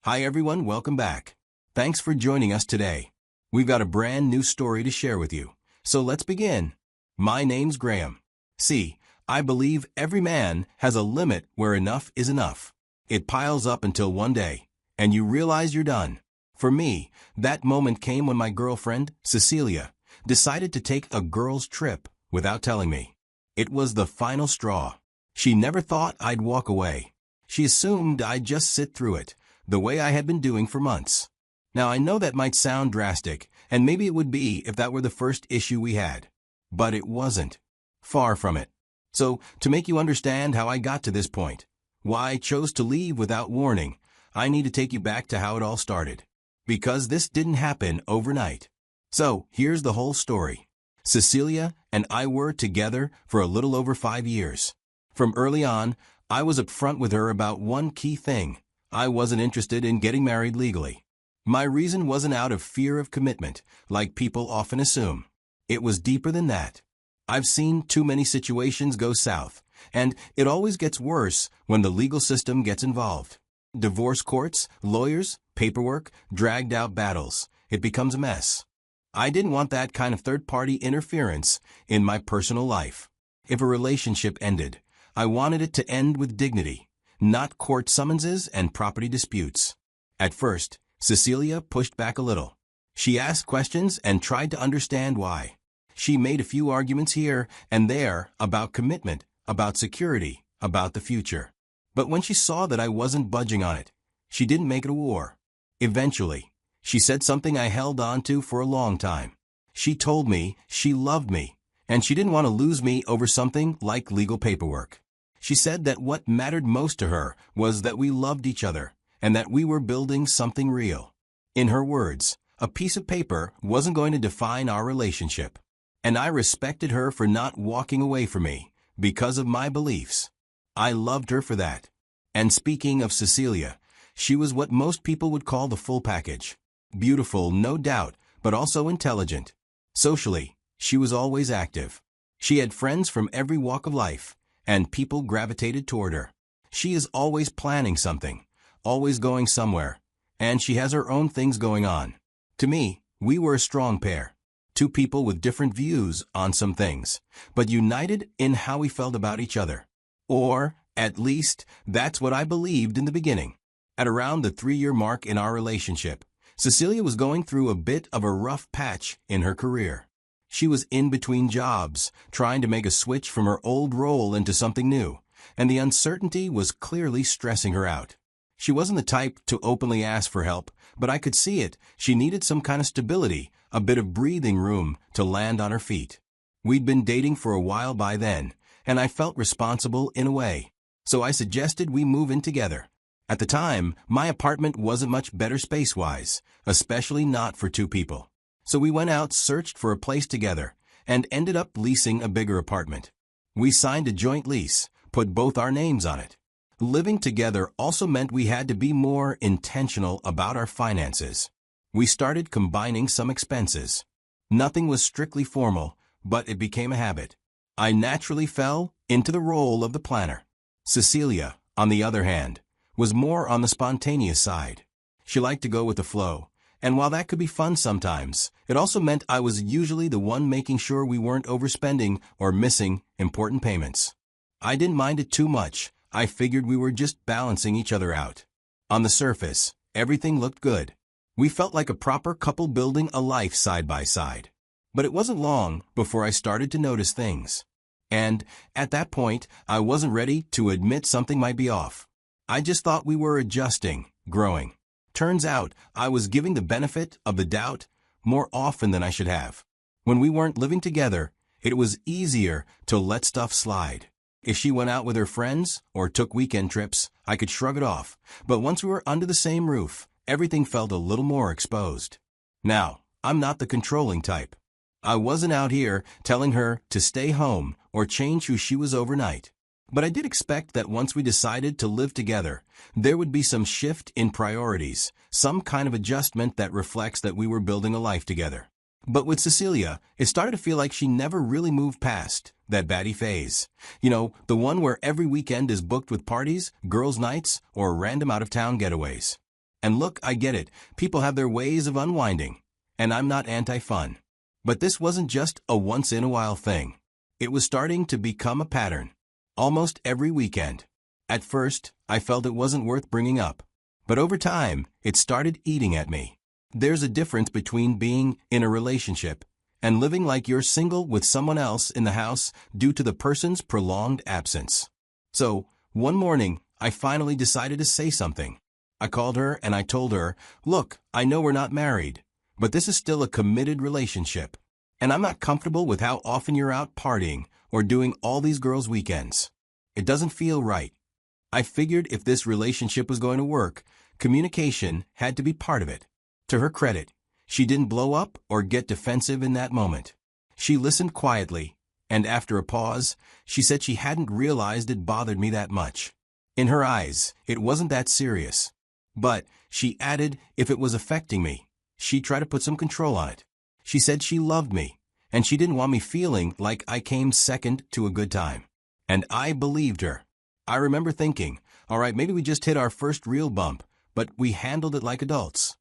Hi everyone, welcome back. Thanks for joining us today. We've got a brand new story to share with you. So let's begin. My name's Graham. See, I believe every man has a limit where enough is enough. It piles up until one day, and you realize you're done. For me, that moment came when my girlfriend, Cecilia, decided to take a girls' trip without telling me. It was the final straw. She never thought I'd walk away. She assumed I'd just sit through it, the way I had been doing for months. Now I know that might sound drastic, and maybe it would be if that were the first issue we had. But it wasn't. Far from it. So, to make you understand how I got to this point, why I chose to leave without warning, I need to take you back to how it all started. Because this didn't happen overnight. So, here's the whole story. Cecilia and I were together for a little over 5 years. From early on, I was upfront with her about one key thing. I wasn't interested in getting married legally. My reason wasn't out of fear of commitment, like people often assume. It was deeper than that. I've seen too many situations go south, and it always gets worse when the legal system gets involved. Divorce courts, lawyers, paperwork, dragged out battles. It becomes a mess. I didn't want that kind of third-party interference in my personal life. If a relationship ended, I wanted it to end with dignity, not court summonses and property disputes. At first, Cecilia pushed back a little. She asked questions and tried to understand why. She made a few arguments here and there about commitment, about security, about the future. But when she saw that I wasn't budging on it, she didn't make it a war. Eventually, she said something I held on to for a long time. She told me she loved me, and she didn't want to lose me over something like legal paperwork. She said that what mattered most to her was that we loved each other, and that we were building something real. In her words, a piece of paper wasn't going to define our relationship. And I respected her for not walking away from me, because of my beliefs. I loved her for that. And speaking of Cecilia, she was what most people would call the full package. Beautiful, no doubt, but also intelligent. Socially, she was always active. She had friends from every walk of life, and people gravitated toward her. She is always planning something, always going somewhere, and she has her own things going on. To me, we were a strong pair. Two people with different views on some things, but united in how we felt about each other. Or, at least, that's what I believed in the beginning. At around the 3-year mark in our relationship, Cecilia was going through a bit of a rough patch in her career. She was in between jobs, trying to make a switch from her old role into something new, and the uncertainty was clearly stressing her out. She wasn't the type to openly ask for help, but I could see it. She needed some kind of stability, a bit of breathing room to land on her feet. We'd been dating for a while by then, and I felt responsible in a way. So I suggested we move in together. At the time, my apartment wasn't much better space-wise, especially not for two people. So we went out, searched for a place together, and ended up leasing a bigger apartment. We signed a joint lease, put both our names on it. Living together also meant we had to be more intentional about our finances. We started combining some expenses. Nothing was strictly formal, but it became a habit. I naturally fell into the role of the planner. Cecilia, on the other hand, was more on the spontaneous side. She liked to go with the flow, and while that could be fun sometimes, it also meant I was usually the one making sure we weren't overspending or missing important payments. I didn't mind it too much. I figured we were just balancing each other out. On the surface, everything looked good. We felt like a proper couple building a life side by side. But it wasn't long before I started to notice things. And at that point, I wasn't ready to admit something might be off. I just thought we were adjusting, growing. Turns out, I was giving the benefit of the doubt more often than I should have. When we weren't living together, it was easier to let stuff slide. If she went out with her friends or took weekend trips, I could shrug it off. But once we were under the same roof, everything felt a little more exposed. Now, I'm not the controlling type. I wasn't out here telling her to stay home or change who she was overnight. But I did expect that once we decided to live together, there would be some shift in priorities, some kind of adjustment that reflects that we were building a life together. But with Cecilia, it started to feel like she never really moved past that baddie phase. You know, the one where every weekend is booked with parties, girls' nights, or random out-of-town getaways. And look, I get it. People have their ways of unwinding. And I'm not anti-fun. But this wasn't just a once-in-a-while thing. It was starting to become a pattern. Almost every weekend. At first, I felt it wasn't worth bringing up. But over time, it started eating at me. There's a difference between being in a relationship and living like you're single with someone else in the house due to the person's prolonged absence. So, one morning, I finally decided to say something. I called her and I told her, look, I know we're not married, but this is still a committed relationship. And I'm not comfortable with how often you're out partying or doing all these girls' weekends. It doesn't feel right. I figured if this relationship was going to work, communication had to be part of it. To her credit, she didn't blow up or get defensive in that moment. She listened quietly, and after a pause, she said she hadn't realized it bothered me that much. In her eyes, it wasn't that serious. But, she added, if it was affecting me, she'd try to put some control on it. She said she loved me, and she didn't want me feeling like I came second to a good time. And I believed her. I remember thinking, all right, maybe we just hit our first real bump, but we handled it like adults.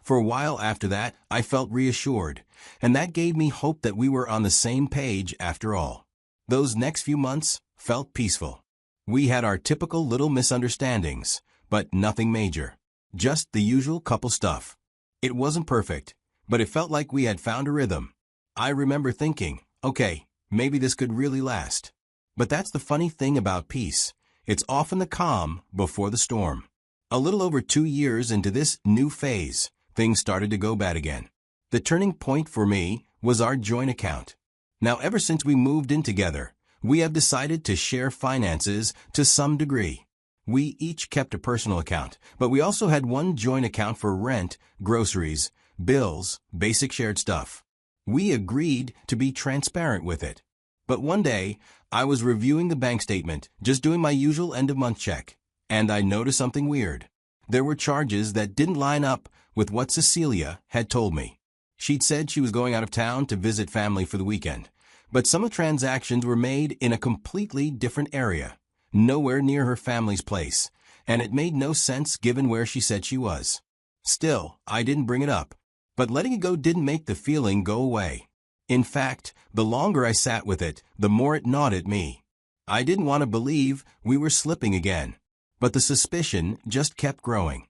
For a while after that, I felt reassured, and that gave me hope that we were on the same page after all. Those next few months felt peaceful. We had our typical little misunderstandings, but nothing major. Just the usual couple stuff. It wasn't perfect, but it felt like we had found a rhythm. I remember thinking, okay, maybe this could really last. But that's the funny thing about peace. It's often the calm before the storm. A little over 2 years into this new phase, things started to go bad again. The turning point for me was our joint account. Now, ever since we moved in together, we have decided to share finances to some degree. We each kept a personal account, but we also had one joint account for rent, groceries, bills, basic shared stuff. We agreed to be transparent with it. But one day, I was reviewing the bank statement, just doing my usual end-of-month check, and I noticed something weird. There were charges that didn't line up with what Cecilia had told me. She'd said she was going out of town to visit family for the weekend, but some of the transactions were made in a completely different area, nowhere near her family's place, and it made no sense given where she said she was. Still, I didn't bring it up, but letting it go didn't make the feeling go away. In fact, the longer I sat with it, the more it gnawed at me. I didn't want to believe we were slipping again, but the suspicion just kept growing.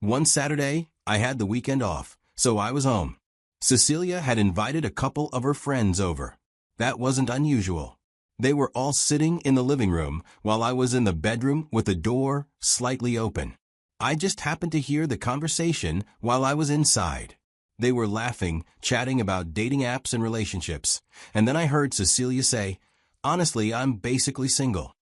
One Saturday, I had the weekend off, so I was home. Cecilia had invited a couple of her friends over. That wasn't unusual. They were all sitting in the living room while I was in the bedroom with the door slightly open. I just happened to hear the conversation while I was inside. They were laughing, chatting about dating apps and relationships, and then I heard Cecilia say, "Honestly, I'm basically single."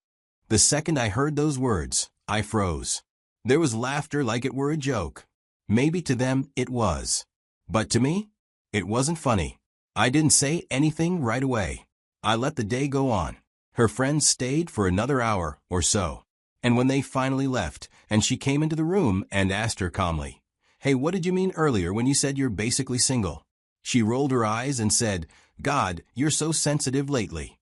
The second I heard those words, I froze. There was laughter like it were a joke. Maybe to them it was. But to me, it wasn't funny. I didn't say anything right away. I let the day go on. Her friends stayed for another hour or so. And when they finally left, and she came into the room and asked her calmly, "Hey, what did you mean earlier when you said you're basically single?" She rolled her eyes and said, "God, you're so sensitive lately."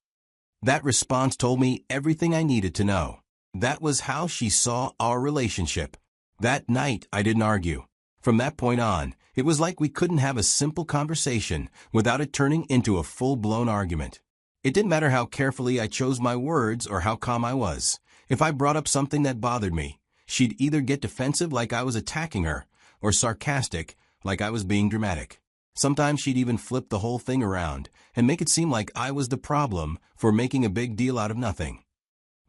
That response told me everything I needed to know. That was how she saw our relationship. That night, I didn't argue. From that point on, it was like we couldn't have a simple conversation without it turning into a full-blown argument. It didn't matter how carefully I chose my words or how calm I was. If I brought up something that bothered me, she'd either get defensive like I was attacking her, or sarcastic like I was being dramatic. Sometimes she'd even flip the whole thing around and make it seem like I was the problem for making a big deal out of nothing.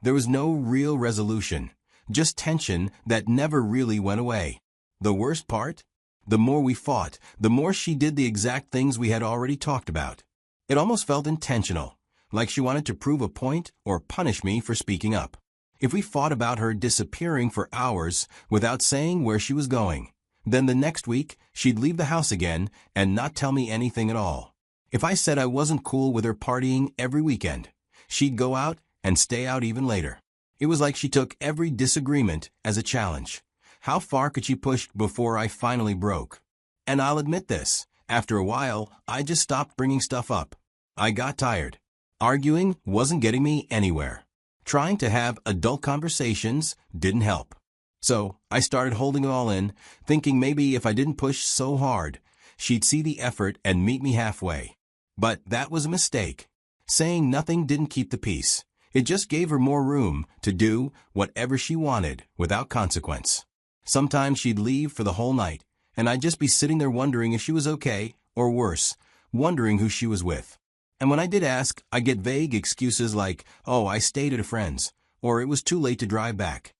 There was no real resolution, just tension that never really went away. The worst part? The more we fought, the more she did the exact things we had already talked about. It almost felt intentional, like she wanted to prove a point or punish me for speaking up. If we fought about her disappearing for hours without saying where she was going, then the next week she'd leave the house again and not tell me anything at all. If I said I wasn't cool with her partying every weekend, she'd go out and stay out even later. It was like she took every disagreement as a challenge. How far could she push before I finally broke? And I'll admit this, after a while, I just stopped bringing stuff up. I got tired. Arguing wasn't getting me anywhere. Trying to have adult conversations didn't help. So I started holding it all in, thinking maybe if I didn't push so hard, she'd see the effort and meet me halfway. But that was a mistake. Saying nothing didn't keep the peace. It just gave her more room to do whatever she wanted without consequence. Sometimes she'd leave for the whole night, and I'd just be sitting there wondering if she was okay, or worse, wondering who she was with. And when I did ask, I'd get vague excuses like, oh, I stayed at a friend's, or it was too late to drive back.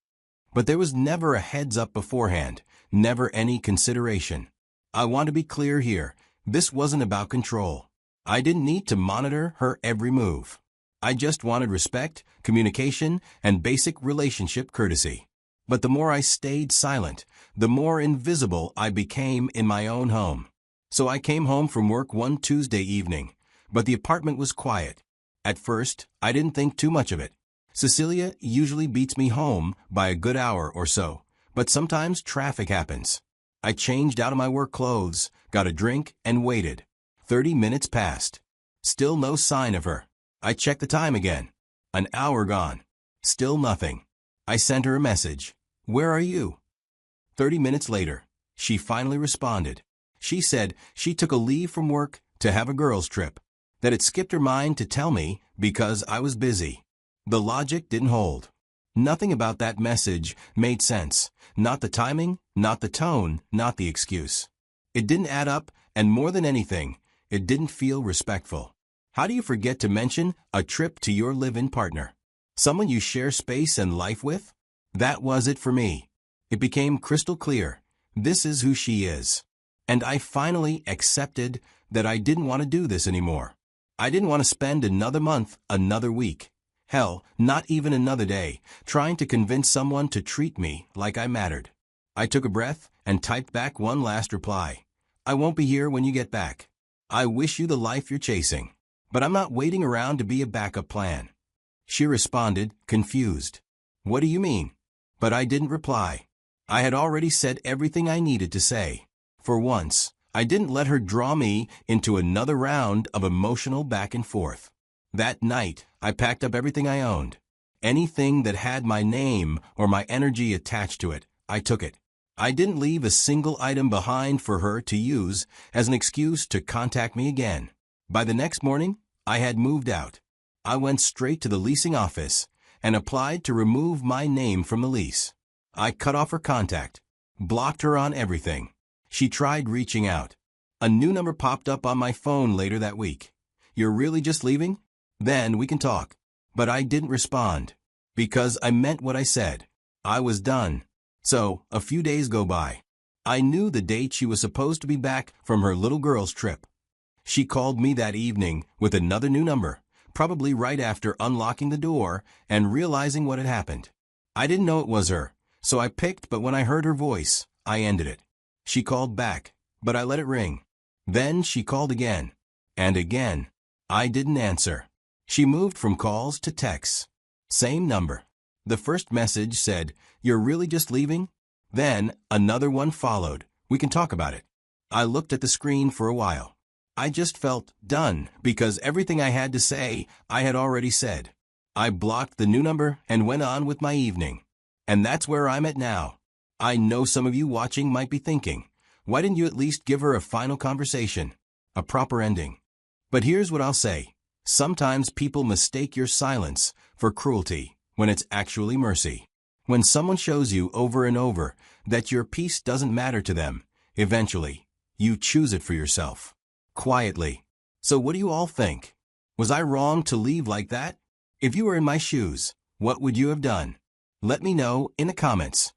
But there was never a heads up beforehand, never any consideration. I want to be clear here, this wasn't about control. I didn't need to monitor her every move. I just wanted respect, communication, and basic relationship courtesy. But the more I stayed silent, the more invisible I became in my own home. So I came home from work one Tuesday evening, but the apartment was quiet. At first, I didn't think too much of it. Cecilia usually beats me home by a good hour or so, but sometimes traffic happens. I changed out of my work clothes, got a drink, and waited. 30 minutes passed. Still no sign of her. I checked the time again. An hour gone. Still nothing. I sent her a message. Where are you? 30 minutes later, she finally responded. She said she took a leave from work to have a girls' trip, that it skipped her mind to tell me because I was busy. The logic didn't hold. Nothing about that message made sense. Not the timing, not the tone, not the excuse. It didn't add up, and more than anything, it didn't feel respectful. How do you forget to mention a trip to your live-in partner? Someone you share space and life with? That was it for me. It became crystal clear. This is who she is. And I finally accepted that I didn't want to do this anymore. I didn't want to spend another month, another week. Hell, not even another day, trying to convince someone to treat me like I mattered. I took a breath and typed back one last reply. I won't be here when you get back. I wish you the life you're chasing, but I'm not waiting around to be a backup plan. She responded, confused. What do you mean? But I didn't reply. I had already said everything I needed to say. For once, I didn't let her draw me into another round of emotional back and forth. That night, I packed up everything I owned. Anything that had my name or my energy attached to it, I took it. I didn't leave a single item behind for her to use as an excuse to contact me again. By the next morning, I had moved out. I went straight to the leasing office and applied to remove my name from the lease. I cut off her contact, blocked her on everything. She tried reaching out. A new number popped up on my phone later that week. You're really just leaving? Then we can talk. But I didn't respond because I meant what I said. I was done. So, a few days go by. I knew the date she was supposed to be back from her little girl's trip. She called me that evening with another new number, probably right after unlocking the door and realizing what had happened. I didn't know it was her, so I picked, but when I heard her voice, I ended it. She called back, but I let it ring. Then she called again, and again. I didn't answer. She moved from calls to texts. Same number. The first message said, "You're really just leaving?" Then another one followed. "We can talk about it." I looked at the screen for a while. I just felt done because everything I had to say, I had already said. I blocked the new number and went on with my evening. And that's where I'm at now. I know some of you watching might be thinking, why didn't you at least give her a final conversation? A proper ending. But here's what I'll say. Sometimes people mistake your silence for cruelty when it's actually mercy. When someone shows you over and over that your peace doesn't matter to them, eventually, you choose it for yourself. Quietly. So what do you all think? Was I wrong to leave like that? If you were in my shoes, what would you have done? Let me know in the comments.